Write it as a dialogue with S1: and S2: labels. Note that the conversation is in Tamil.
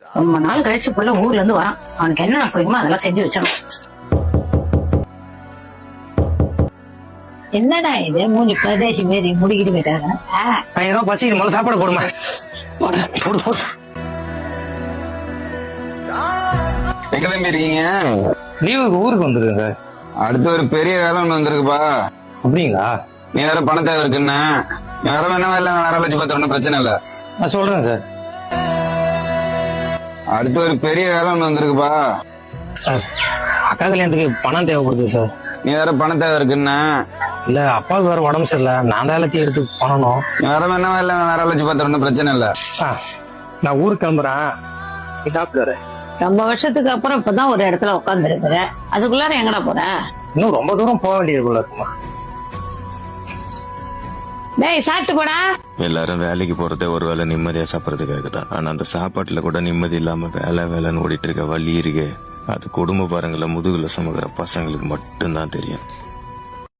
S1: ரொம்ப நாள் கழிச்சு புள்ள ஊர்ல இருந்து வரான். அவனுக்கு என்ன பிடிக்குமோ அதெல்லாம் செஞ்சு வச்சிடணும். என்னடா இது மூஞ்சி பிரதேசி மாரி முடிக்கிட்டு போயிட்டாங்க.
S2: 1000 ரூபாய் பசி முதல்ல சாப்பாடு போடுமா. போடு போடு.
S3: எங்க தம்பி இருக்கீங்க?
S2: லீவுக்கு ஊருக்கு வந்துருங்க சார்.
S3: அடுத்து ஒரு பெரிய வேலை ஒண்ணு வந்திருக்குப்பா.
S2: அப்படிங்களா?
S3: நீ வேற பண தேவை இருக்குன்னு. நீ வேற வேணா வேலை வேற வச்சு பார்த்து ஒன்னும் பிரச்சனை இல்ல.
S2: நான் சொல்றேன் சார்.
S3: அடுத்து ஒரு பெரிய வேலை ஒண்ணு வந்திருக்குப்பா.
S2: சார் அக்கா கல்யாணத்துக்கு பணம் தேவைப்படுது சார்.
S3: நீ வேற பண தேவை இருக்குன்னு.
S2: இல்ல அப்பாவுக்கு வேற உடம்பு சரியில்லை, நான் தான் எல்லாத்தையும் எடுத்து பண்ணணும்.
S3: நீ வேற வேணா வேலை வேற வச்சு பார்த்து ஒன்னும் பிரச்சனை இல்ல.
S2: நான் ஊருக்கு கிளம்புறேன், நீ சாப்பிட்டு வர.
S1: ரொம்ப வருஷத்துக்கு அப்புறம் இப்பதான் ஒரு இடத்துல உட்கார்ந்து இருக்கிற. அதுக்குள்ளார எங்கடா போற?
S2: இன்னும் ரொம்ப தூரம் போக வேண்டியது இருக்குமா.
S1: டேய் சாப்பிட்டு போடா.
S4: எல்லாரும் வேலைக்கு போறதே ஒரு வேளை நிம்மதியா சாப்பிடறதுக்காக தான். ஆனா அந்த சாப்பாட்டுல கூட நிம்மதி இல்லாம வேலைன்னு ஓடிட்டு இருக்க வலி இருக்கு. அது குடும்ப பாருங்கள முதுகுல சுமக்கிற பசங்களுக்கு மட்டும்தான் தெரியும்.